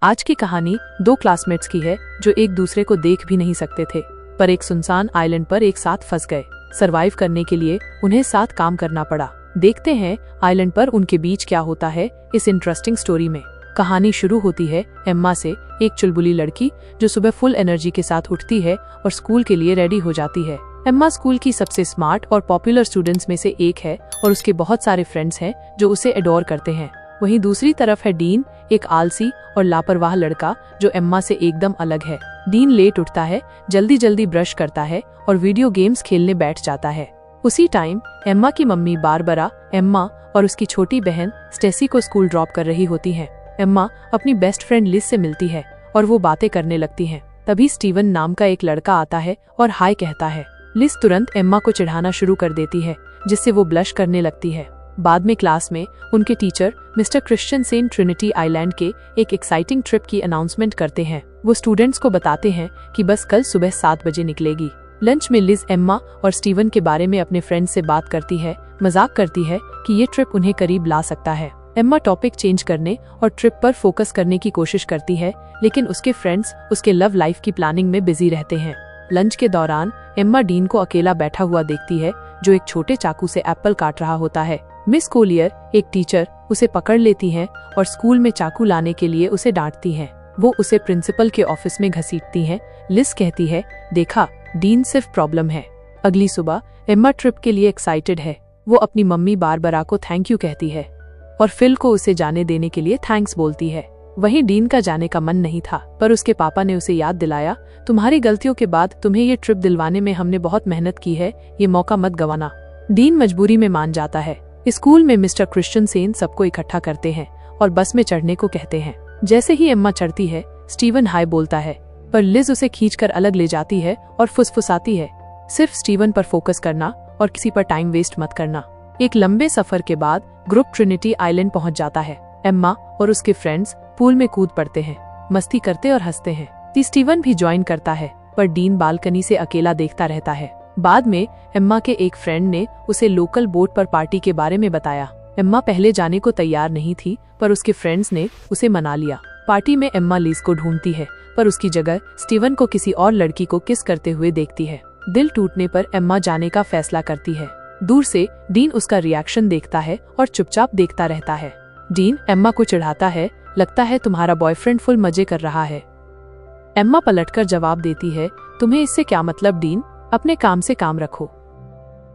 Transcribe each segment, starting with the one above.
आज की कहानी दो क्लासमेट्स की है जो एक दूसरे को देख भी नहीं सकते थे, पर एक सुनसान आइलैंड पर एक साथ फंस गए। सरवाइव करने के लिए उन्हें साथ काम करना पड़ा। देखते हैं आइलैंड पर उनके बीच क्या होता है इस इंटरेस्टिंग स्टोरी में। कहानी शुरू होती है एम्मा से, एक चुलबुली लड़की जो सुबह फुल एनर्जी के साथ उठती है और स्कूल के लिए रेडी हो जाती है। एम्मा स्कूल की सबसे स्मार्ट और पॉपुलर स्टूडेंट्स में से एक है और उसके बहुत सारे फ्रेंड्स हैं जो उसे एडोर करते हैं। वहीं दूसरी तरफ है डीन, एक आलसी और लापरवाह लड़का जो एम्मा से एकदम अलग है। डीन लेट उठता है, जल्दी जल्दी ब्रश करता है और वीडियो गेम्स खेलने बैठ जाता है। उसी टाइम एम्मा की मम्मी बारबरा एम्मा और उसकी छोटी बहन स्टेसी को स्कूल ड्रॉप कर रही होती है। एम्मा अपनी बेस्ट फ्रेंड लिज से मिलती है और वो बातें करने लगती हैं। तभी स्टीवन नाम का एक लड़का आता है और हाय कहता है। लिज तुरंत एम्मा को चिढ़ाना शुरू कर देती है, जिससे वो ब्लश करने लगती है। बाद में क्लास में उनके टीचर मिस्टर क्रिश्चियनसेन ट्रिनिटी आइलैंड के एक एक्साइटिंग ट्रिप की अनाउंसमेंट करते हैं। वो स्टूडेंट्स को बताते हैं कि बस कल सुबह 7 बजे निकलेगी। लंच में लिज एम्मा और स्टीवन के बारे में अपने फ्रेंड से बात करती है, मजाक करती है कि ये ट्रिप उन्हें करीब ला सकता है। एम्मा टॉपिक चेंज करने और ट्रिप पर फोकस करने की कोशिश करती है, लेकिन उसके फ्रेंड्स उसके लव लाइफ की प्लानिंग में बिजी रहते हैं। लंच के दौरान एम्मा डीन को अकेला बैठा हुआ देखती है, जो एक छोटे चाकू से एप्पल काट रहा होता है। मिस कोलियर, एक टीचर, उसे पकड़ लेती हैं और स्कूल में चाकू लाने के लिए उसे डांटती हैं। वो उसे प्रिंसिपल के ऑफिस में घसीटती हैं। लिज कहती है, देखा, डीन सिर्फ प्रॉब्लम है। अगली सुबह एम्मा ट्रिप के लिए एक्साइटेड है। वो अपनी मम्मी बारबरा को थैंक यू कहती है और फिल को उसे जाने देने के लिए थैंक्स बोलती है। वहीं डीन का जाने का मन नहीं था, पर उसके पापा ने उसे याद दिलाया, तुम्हारी गलतियों के बाद तुम्हें ये ट्रिप दिलवाने में हमने बहुत मेहनत की है, ये मौका मत गंवाना। डीन मजबूरी में मान जाता है। स्कूल में मिस्टर क्रिश्चियनसेन सबको इकट्ठा करते हैं और बस में चढ़ने को कहते हैं। जैसे ही एम्मा चढ़ती है, स्टीवन हाय बोलता है, पर लिज उसे खींचकर अलग ले जाती है और फुसफुसाती है, सिर्फ स्टीवन पर फोकस करना और किसी पर टाइम वेस्ट मत करना। एक लंबे सफर के बाद ग्रुप ट्रिनिटी आइलैंड पहुंच जाता है। एम्मा और उसके फ्रेंड्स पूल में कूद पड़ते हैं, मस्ती करते और हंसते हैं। स्टीवन भी ज्वाइन करता है, पर डीन बालकनी से अकेला देखता रहता है। बाद में एम्मा के एक फ्रेंड ने उसे लोकल बोट पर पार्टी के बारे में बताया। एम्मा पहले जाने को तैयार नहीं थी, पर उसके फ्रेंड्स ने उसे मना लिया। पार्टी में एम्मा लिज को ढूंढती है, पर उसकी जगह स्टीवन को किसी और लड़की को किस करते हुए देखती है। दिल टूटने पर एम्मा जाने का फैसला करती है। दूर से डीन उसका रिएक्शन देखता है और चुपचाप देखता रहता है। डीन एम्मा को चिढ़ाता है, लगता है तुम्हारा बॉयफ्रेंड फुल मजे कर रहा है। एम्मा पलटकर जवाब देती है, तुम्हें इससे क्या मतलब डीन, अपने काम से काम रखो।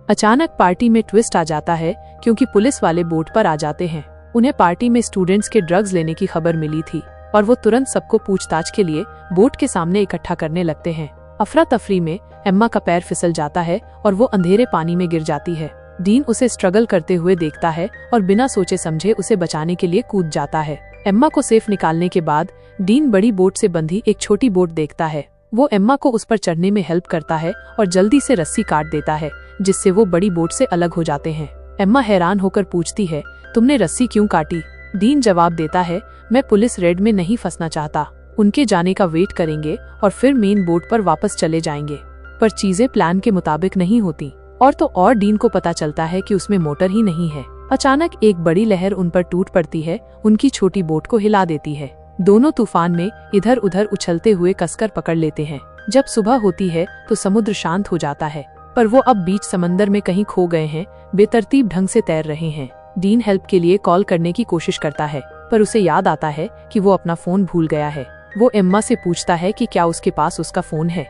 अचानक पार्टी में ट्विस्ट आ जाता है, क्योंकि पुलिस वाले बोट पर आ जाते हैं। उन्हें पार्टी में स्टूडेंट्स के ड्रग्स लेने की खबर मिली थी और वो तुरंत सबको पूछताछ के लिए बोट के सामने इकट्ठा करने लगते हैं। अफरा तफरी में एम्मा का पैर फिसल जाता है और वो अंधेरे पानी में गिर जाती है। डीन उसे स्ट्रगल करते हुए देखता है और बिना सोचे समझे उसे बचाने के लिए कूद जाता है। एम्मा को सेफ निकालने के बाद डीन बड़ी बोट से बंधी एक छोटी बोट देखता है। वो एम्मा को उस पर चढ़ने में हेल्प करता है और जल्दी से रस्सी काट देता है, जिससे वो बड़ी बोट से अलग हो जाते हैं। एम्मा हैरान होकर पूछती है, तुमने रस्सी क्यों काटी? डीन जवाब देता है, मैं पुलिस रेड में नहीं फंसना चाहता। उनके जाने का वेट करेंगे और फिर मेन बोट पर वापस चले जाएंगे। पर चीजें प्लान के मुताबिक नहीं होती और तो और डीन को पता चलता है कि उसमें मोटर ही नहीं है। अचानक एक बड़ी लहर उन पर टूट पड़ती है, उनकी छोटी बोट को हिला देती है। दोनों तूफान में इधर उधर उछलते हुए कसकर पकड़ लेते हैं। जब सुबह होती है तो समुद्र शांत हो जाता है, पर वो अब बीच समंदर में कहीं खो गए हैं, बेतरतीब ढंग से तैर रहे हैं। डीन हेल्प के लिए कॉल करने की कोशिश करता है, पर उसे याद आता है कि वो अपना फोन भूल गया है। वो एम्मा से पूछता है कि क्या उसके पास उसका फोन है,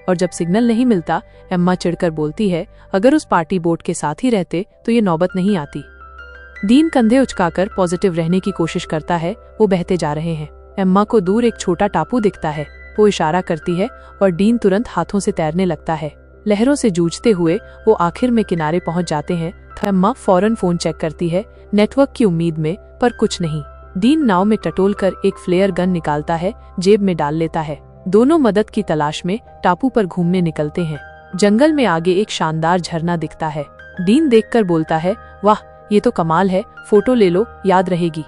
और जब सिग्नल नहीं मिलता, एम्मा चिढ़कर बोलती है, अगर उस पार्टी बोट के साथ ही रहते तो ये नौबत नहीं आती। डीन कंधे उचकाकर पॉजिटिव रहने की कोशिश करता है। वो बहते जा रहे हैं। एम्मा को दूर एक छोटा टापू दिखता है। वो इशारा करती है और डीन तुरंत हाथों से तैरने लगता है। लहरों से जूझते हुए वो आखिर में किनारे पहुंच जाते हैं। एम्मा फौरन फोन चेक करती है, नेटवर्क की उम्मीद में, पर कुछ नहीं। डीन नाव में टटोल कर एक फ्लेयर गन निकालता है, जेब में डाल लेता है। दोनों मदद की तलाश में टापू पर घूमने निकलते हैं। जंगल में आगे एक शानदार झरना दिखता है। डीन देखकर बोलता है, वाह, ये तो कमाल है, फोटो ले लो, याद रहेगी।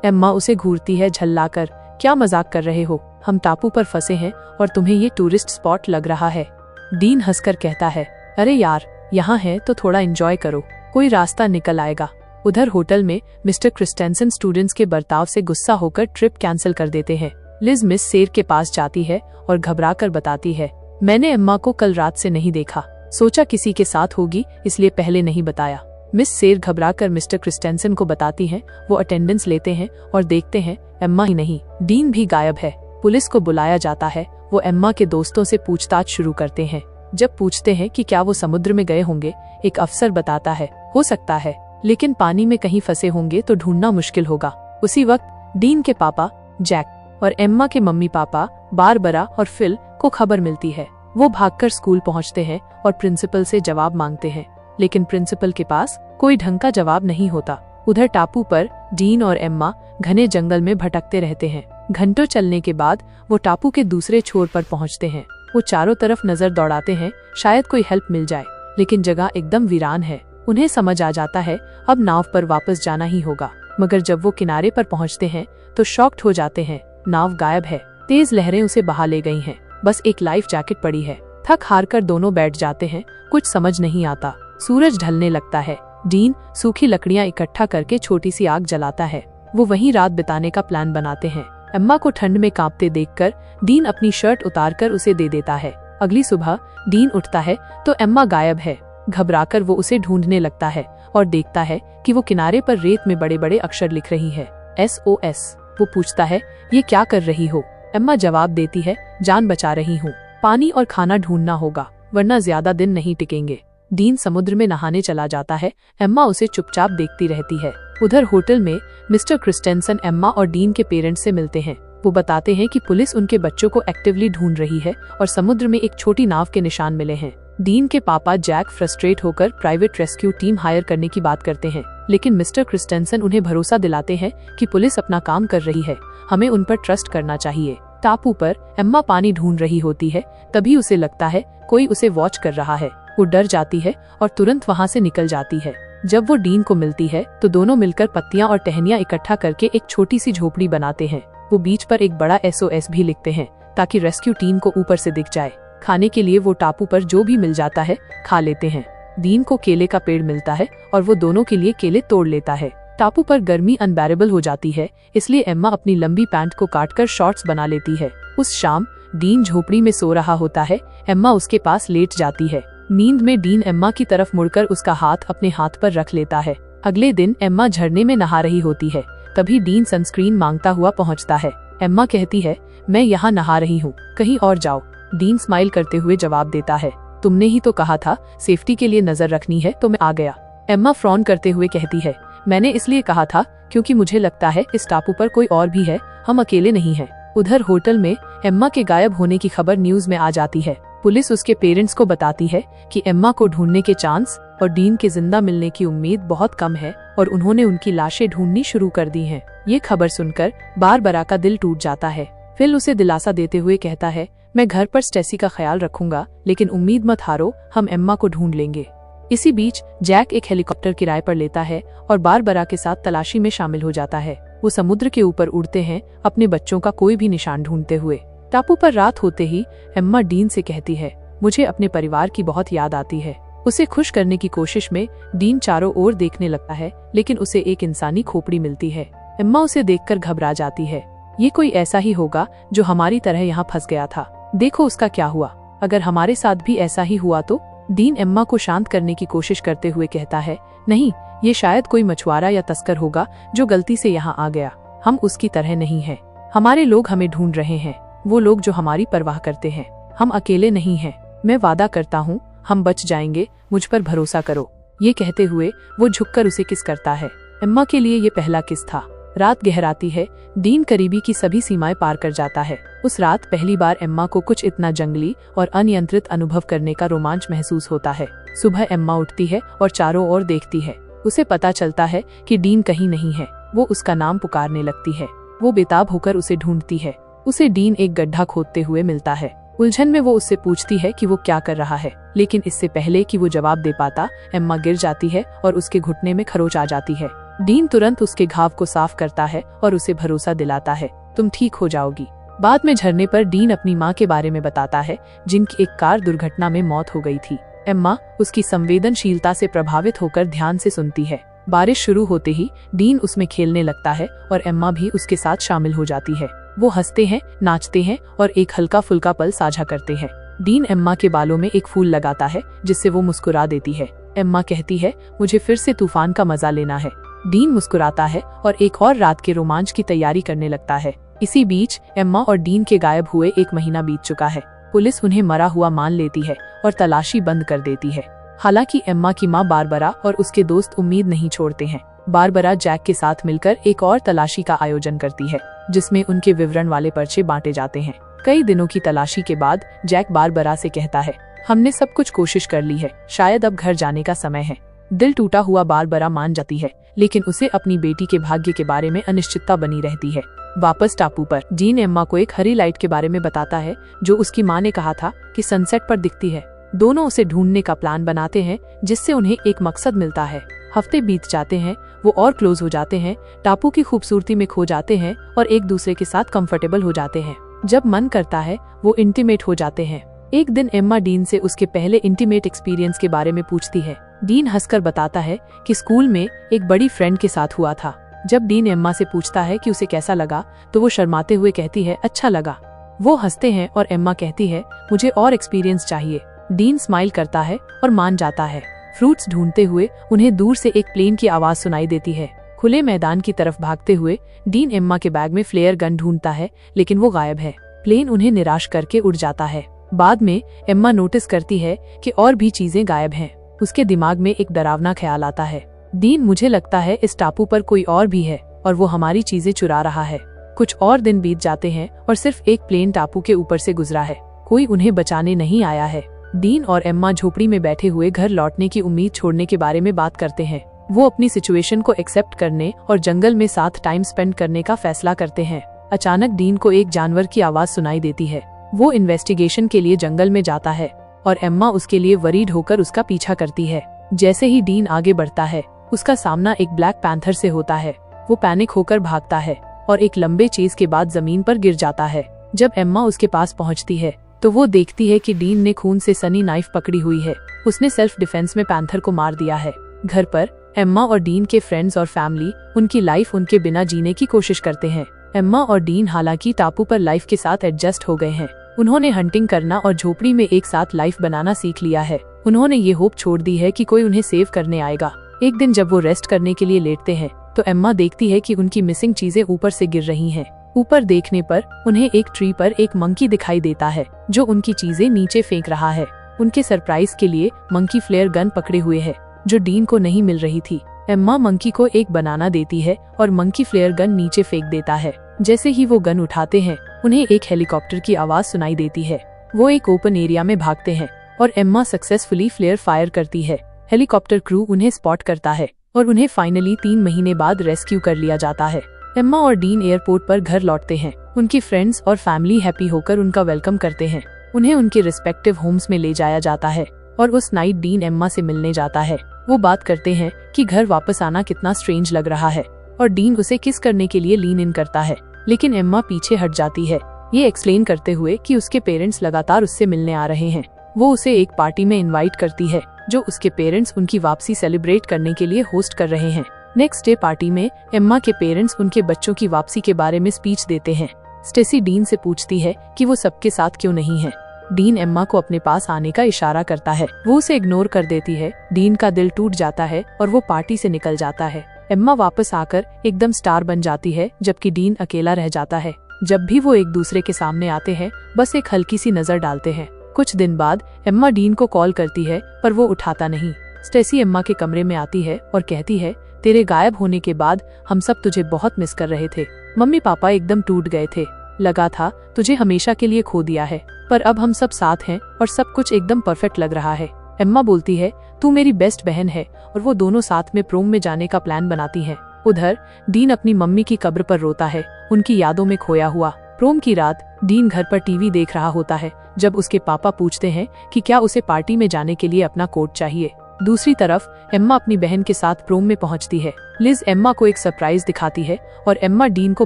एम्मा उसे घूरती है झल्लाकर, क्या मजाक कर रहे हो, हम टापू पर फंसे हैं और तुम्हें ये टूरिस्ट स्पॉट लग रहा है। डीन हंसकर कहता है, अरे यार, यहाँ है तो थोड़ा एंजॉय करो, कोई रास्ता निकल आएगा। उधर होटल में मिस्टर क्रिस्टेंसन स्टूडेंट्स के बर्ताव से गुस्सा होकर ट्रिप कैंसिल कर देते हैं। लिज मिस सेर के पास जाती है और घबराकर बताती है, मैंने एम्मा को कल रात से नहीं देखा, सोचा किसी के साथ होगी इसलिए पहले नहीं बताया। मिस सेर घबराकर मिस्टर क्रिस्टेंसन को बताती हैं। वो अटेंडेंस लेते हैं और देखते हैं एम्मा ही नहीं, डीन भी गायब है। पुलिस को बुलाया जाता है। वो एम्मा के दोस्तों से पूछताछ शुरू करते हैं। जब पूछते हैं कि क्या वो समुद्र में गए होंगे, एक अफसर बताता है, हो सकता है, लेकिन पानी में कहीं फंसे होंगे तो ढूंढना मुश्किल होगा। उसी वक्त डीन के पापा जैक और एम्मा के मम्मी पापा बारबरा और फिल को खबर मिलती है। वो भागकर स्कूल पहुंचते हैं और प्रिंसिपल से जवाब मांगते हैं, लेकिन प्रिंसिपल के पास कोई ढंग का जवाब नहीं होता। उधर टापू पर डीन और एम्मा घने जंगल में भटकते रहते हैं। घंटों चलने के बाद वो टापू के दूसरे छोर पर पहुंचते हैं। वो चारों तरफ नजर दौड़ाते हैं, शायद कोई हेल्प मिल जाए, लेकिन जगह एकदम वीरान है। उन्हें समझ आ जाता है अब नाव पर वापस जाना ही होगा, मगर जब वो किनारे पर पहुंचते हैं तो शॉक्ड हो जाते हैं। नाव गायब है, तेज लहरें उसे बहा ले गई हैं, बस एक लाइफ जैकेट पड़ी है। थक हार कर दोनों बैठ जाते हैं, कुछ समझ नहीं आता। सूरज ढलने लगता है। डीन सूखी लकड़ियां इकट्ठा करके छोटी सी आग जलाता है। वो वहीं रात बिताने का प्लान बनाते हैं। एम्मा को ठंड में कांपते देखकर डीन अपनी शर्ट उतारकर उसे दे देता है। अगली सुबह डीन उठता है तो एम्मा गायब है। घबराकर वो उसे ढूंढने लगता है और देखता है कि वो किनारे पर रेत में बड़े बड़े अक्षर लिख रही है, SOS। वो पूछता है, ये क्या कर रही हो? एम्मा जवाब देती है, जान बचा रही हूँ, पानी और खाना ढूंढना होगा वरना ज्यादा दिन नहीं टिकेंगे। डीन समुद्र में नहाने चला जाता है। एम्मा उसे चुपचाप देखती रहती है। उधर होटल में मिस्टर क्रिस्टेंसन एम्मा और डीन के पेरेंट्स से मिलते हैं। वो बताते हैं कि पुलिस उनके बच्चों को एक्टिवली ढूंढ रही है और समुद्र में एक छोटी नाव के निशान मिले हैं। डीन के पापा जैक फ्रस्ट्रेट होकर प्राइवेट रेस्क्यू टीम हायर करने की बात करते हैं, लेकिन मिस्टर क्रिस्टेंसन उन्हें भरोसा दिलाते हैं कि पुलिस अपना काम कर रही है, हमें उन पर ट्रस्ट करना चाहिए। टापू पर एम्मा पानी ढूंढ रही होती है, तभी उसे लगता है कोई उसे वॉच कर रहा है। वो डर जाती है और तुरंत वहाँ से निकल जाती है। जब वो डीन को मिलती है तो दोनों मिलकर पत्तियां और टहनियां इकट्ठा करके एक छोटी सी झोपड़ी बनाते हैं। वो बीच पर एक बड़ा SOS भी लिखते हैं ताकि रेस्क्यू टीम को ऊपर से दिख जाए। खाने के लिए वो टापू पर जो भी मिल जाता है खा लेते हैं। डीन को केले का पेड़ मिलता है और वो दोनों के लिए केले तोड़ लेता है। टापू पर गर्मी अनबेरेबल हो जाती है, इसलिए एम्मा अपनी लंबी पैंट को काटकर शॉर्ट्स बना लेती है। उस शाम डीन झोपड़ी में सो रहा होता है। एम्मा उसके पास लेट जाती है। नींद में डीन एम्मा की तरफ मुड़कर उसका हाथ अपने हाथ पर रख लेता है। अगले दिन एम्मा झरने में नहा रही होती है, तभी डीन सनस्क्रीन मांगता हुआ पहुंचता है। एम्मा कहती है, मैं यहाँ नहा रही हूँ, कहीं और जाओ। डीन स्माइल करते हुए जवाब देता है, तुमने ही तो कहा था सेफ्टी के लिए नजर रखनी है तो मैं आ गया। एम्मा फ्रॉन करते हुए कहती है, मैंने इसलिए कहा था क्योंकि मुझे लगता है इस टापू पर कोई और भी है, हम अकेले नहीं हैं। उधर होटल में एम्मा के गायब होने की खबर न्यूज में आ जाती है। पुलिस उसके पेरेंट्स को बताती है कि एम्मा को ढूंढने के चांस और डीन के जिंदा मिलने की उम्मीद बहुत कम है और उन्होंने उनकी लाशें ढूंढनी शुरू कर दी हैं। ये खबर सुनकर बारबरा का दिल टूट जाता है। फिल उसे दिलासा देते हुए कहता है, मैं घर पर स्टेसी का ख्याल रखूंगा, लेकिन उम्मीद मत हारो, हम एम्मा को ढूंढ लेंगे। इसी बीच जैक एक हेलीकॉप्टर किराए पर लेता है और बारबरा के साथ तलाशी में शामिल हो जाता है। वो समुद्र के ऊपर उड़ते हैं, अपने बच्चों का कोई भी निशान ढूंढते हुए। टापू पर रात होते ही एम्मा डीन से कहती है, मुझे अपने परिवार की बहुत याद आती है। उसे खुश करने की कोशिश में डीन चारों ओर देखने लगता है, लेकिन उसे एक इंसानी खोपड़ी मिलती है। एम्मा उसे देखकर घबरा जाती है। ये कोई ऐसा ही होगा जो हमारी तरह यहाँ फंस गया था, देखो उसका क्या हुआ। अगर हमारे साथ भी ऐसा ही हुआ तो? डीन एम्मा को शांत करने की कोशिश करते हुए कहता है, नहीं, ये शायद कोई मछुआरा या तस्कर होगा जो गलती से यहाँ आ गया। हम उसकी तरह नहीं हैं। हमारे लोग हमें ढूंढ रहे हैं, वो लोग जो हमारी परवाह करते हैं। हम अकेले नहीं हैं। मैं वादा करता हूँ हम बच जाएंगे, मुझ पर भरोसा करो। ये कहते हुए वो झुककर उसे किस करता है। एम्मा के लिए ये पहला किस था। रात गहराती है। डीन करीबी की सभी सीमाएं पार कर जाता है। उस रात पहली बार एम्मा को कुछ इतना जंगली और अनियंत्रित अनुभव करने का रोमांच महसूस होता है। सुबह एम्मा उठती है और चारों ओर देखती है। उसे पता चलता है कि डीन कहीं नहीं है। वो उसका नाम पुकारने लगती है। वो बेताब होकर उसे ढूंढती है। उसे डीन एक गड्ढा खोदते हुए मिलता है। उलझन में वो उससे पूछती है कि वो क्या कर रहा है, लेकिन इससे पहले कि वो जवाब दे पाता, एम्मा गिर जाती है और उसके घुटने में खरोंच आ जाती है। डीन तुरंत उसके घाव को साफ करता है और उसे भरोसा दिलाता है, तुम ठीक हो जाओगी। बाद में झरने पर डीन अपनी माँ के बारे में बताता है, जिनकी एक कार दुर्घटना में मौत हो गई थी। एम्मा उसकी संवेदनशीलता से प्रभावित होकर ध्यान से सुनती है। बारिश शुरू होते ही डीन उसमें खेलने लगता है और एम्मा भी उसके साथ शामिल हो जाती है। वो हंसते हैं, नाचते हैं और एक हल्का फुल्का पल साझा करते हैं। डीन एम्मा के बालों में एक फूल लगाता है जिससे वो मुस्कुरा देती है। एम्मा कहती है, मुझे फिर से तूफान का मजा लेना है। डीन मुस्कुराता है और एक और रात के रोमांच की तैयारी करने लगता है। इसी बीच एम्मा और डीन के गायब हुए 1 महीना बीत चुका है। पुलिस उन्हें मरा हुआ मान लेती है और तलाशी बंद कर देती है। हालांकि एम्मा की मां बारबरा और उसके दोस्त उम्मीद नहीं छोड़ते हैं। बारबरा जैक के साथ मिलकर एक और तलाशी का आयोजन करती है जिसमें उनके विवरण वाले पर्चे बांटे जाते हैं। कई दिनों की तलाशी के बाद जैक बारबरा से कहता है, हमने सब कुछ कोशिश कर ली है, शायद अब घर जाने का समय है। दिल टूटा हुआ बारबरा मान जाती है, लेकिन उसे अपनी बेटी के भाग्य के बारे में अनिश्चितता बनी रहती है। वापस टापू पर डीन एम्मा को एक हरी लाइट के बारे में बताता है जो उसकी माँ ने कहा था कि सनसेट पर दिखती है। दोनों उसे ढूंढने का प्लान बनाते हैं जिससे उन्हें एक मकसद मिलता है। हफ्ते बीत जाते हैं, वो और क्लोज हो जाते हैं, टापू की खूबसूरती में खो जाते हैं और एक दूसरे के साथ कंफर्टेबल हो जाते हैं। जब मन करता है वो इंटीमेट हो जाते हैं। एक दिन एम्मा डीन से उसके पहले इंटीमेट एक्सपीरियंस के बारे में पूछती है। डीन हंसकर बताता है कि स्कूल में एक बड़ी फ्रेंड के साथ हुआ था। जब डीन एम्मा से पूछता है कि उसे कैसा लगा तो वो शर्माते हुए कहती है, अच्छा लगा। वो हंसते हैं और एम्मा कहती है, मुझे और एक्सपीरियंस चाहिए। डीन स्माइल करता है और मान जाता है। फ्रूट्स ढूंढते हुए उन्हें दूर से एक प्लेन की आवाज सुनाई देती है। खुले मैदान की तरफ भागते हुए डीन एम्मा के बैग में फ्लेयर गन ढूंढता है, लेकिन वो गायब है। प्लेन उन्हें निराश करके उड़ जाता है। बाद में एम्मा नोटिस करती है कि और भी चीजें गायब हैं। उसके दिमाग में एक डरावना ख्याल आता है, डीन, मुझे लगता है इस टापू पर कोई और भी है और वो हमारी चीजें चुरा रहा है। कुछ और दिन बीत जाते हैं और सिर्फ एक प्लेन टापू के ऊपर से गुजरा है। कोई उन्हें बचाने नहीं आया है। डीन और एम्मा झोपड़ी में बैठे हुए घर लौटने की उम्मीद छोड़ने के बारे में बात करते हैं। वो अपनी सिचुएशन को एक्सेप्ट करने और जंगल में साथ टाइम स्पेंड करने का फैसला करते हैं। अचानक डीन को एक जानवर की आवाज सुनाई देती है। वो इन्वेस्टिगेशन के लिए जंगल में जाता है और एम्मा उसके लिए वरीड होकर उसका पीछा करती है। जैसे ही डीन आगे बढ़ता है उसका सामना एक ब्लैक पैंथर से होता है। वो पैनिक होकर भागता है और एक लंबे चेज के बाद जमीन पर गिर जाता है। जब एम्मा उसके पास पहुंचती है तो वो देखती है कि डीन ने खून से सनी नाइफ पकड़ी हुई है। उसने सेल्फ डिफेंस में पैंथर को मार दिया है। घर पर एम्मा और डीन के फ्रेंड्स और फैमिली उनकी लाइफ उनके बिना जीने की कोशिश करते हैं। एम्मा और डीन हालांकि टापू पर लाइफ के साथ एडजस्ट हो गए हैं। उन्होंने हंटिंग करना और झोपड़ी में एक साथ लाइफ बनाना सीख लिया है। उन्होंने ये होप छोड़ दी है कि कोई उन्हें सेव करने आएगा। एक दिन जब वो रेस्ट करने के लिए लेटते हैं तो एम्मा देखती है कि उनकी मिसिंग चीजें ऊपर से गिर रही हैं। ऊपर देखने पर उन्हें एक ट्री पर एक मंकी दिखाई देता है जो उनकी चीजें नीचे फेंक रहा है। उनके सरप्राइज के लिए मंकी फ्लेयर गन पकड़े हुए है जो डीन को नहीं मिल रही थी। एम्मा मंकी को एक बनाना देती है और मंकी फ्लेयर गन नीचे फेंक देता है। जैसे ही वो गन उठाते हैं उन्हें एक हेलीकॉप्टर की आवाज सुनाई देती है। वो एक ओपन एरिया में भागते हैं और एम्मा सक्सेसफुली फ्लेयर फायर करती है। हेलीकॉप्टर क्रू उन्हें स्पॉट करता है और उन्हें फाइनली 3 महीने बाद रेस्क्यू कर लिया जाता है। एम्मा और डीन एयरपोर्ट पर घर लौटते हैं। उनकी फ्रेंड्स और फैमिली हैप्पी होकर उनका वेलकम करते हैं। उन्हें उनके रिस्पेक्टिव होम्स में ले जाया जाता है और उस नाइट डीन एम्मा से मिलने जाता है। वो बात करते हैं कि घर वापस आना कितना स्ट्रेंज लग रहा है और डीन उसे किस करने के लिए लीन इन करता है, लेकिन एम्मा पीछे हट जाती है, ये एक्सप्लेन करते हुए कि उसके पेरेंट्स लगातार उससे मिलने आ रहे हैं। वो उसे एक पार्टी में इनवाइट करती है जो उसके पेरेंट्स उनकी वापसी सेलिब्रेट करने के लिए होस्ट कर रहे हैं। नेक्स्ट डे पार्टी में एम्मा के पेरेंट्स उनके बच्चों की वापसी के बारे में स्पीच देते हैं। स्टेसी डीन से पूछती है कि वो सबके साथ क्यों नहीं है। डीन एम्मा को अपने पास आने का इशारा करता है। वो उसे इग्नोर कर देती है। डीन का दिल टूट जाता है और वो पार्टी से निकल जाता है। एम्मा वापस आकर एकदम स्टार बन जाती है जबकि डीन अकेला रह जाता है। जब भी वो एक दूसरे के सामने आते हैं बस एक हल्की सी नजर डालते हैं। कुछ दिन बाद एम्मा डीन को कॉल करती है पर वो उठाता नहीं। स्टेसी एम्मा के कमरे में आती है और कहती है, तेरे गायब होने के बाद हम सब तुझे बहुत मिस कर रहे थे। मम्मी पापा एकदम टूट गए थे। लगा था तुझे हमेशा के लिए खो दिया है, पर अब हम सब साथ हैं और सब कुछ एकदम परफेक्ट लग रहा है। एम्मा बोलती है, तू मेरी बेस्ट बहन है, और वो दोनों साथ में प्रोम में जाने का प्लान बनाती हैं। उधर डीन अपनी मम्मी की कब्र पर रोता है, उनकी यादों में खोया हुआ। प्रोम की रात डीन घर पर टीवी देख रहा होता है जब उसके पापा पूछते हैं कि क्या उसे पार्टी में जाने के लिए अपना कोट चाहिए। दूसरी तरफ एम्मा अपनी बहन के साथ प्रोम में पहुंचती है। लिज एम्मा को एक सरप्राइज दिखाती है और एम्मा डीन को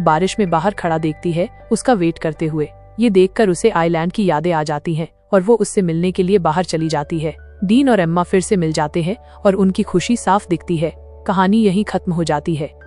बारिश में बाहर खड़ा देखती है उसका वेट करते हुए। ये देखकर उसे आइलैंड की यादें आ जाती हैं और वो उससे मिलने के लिए बाहर चली जाती है। डीन और एम्मा फिर से मिल जाते हैं और उनकी खुशी साफ दिखती है। कहानी यहीं खत्म हो जाती है।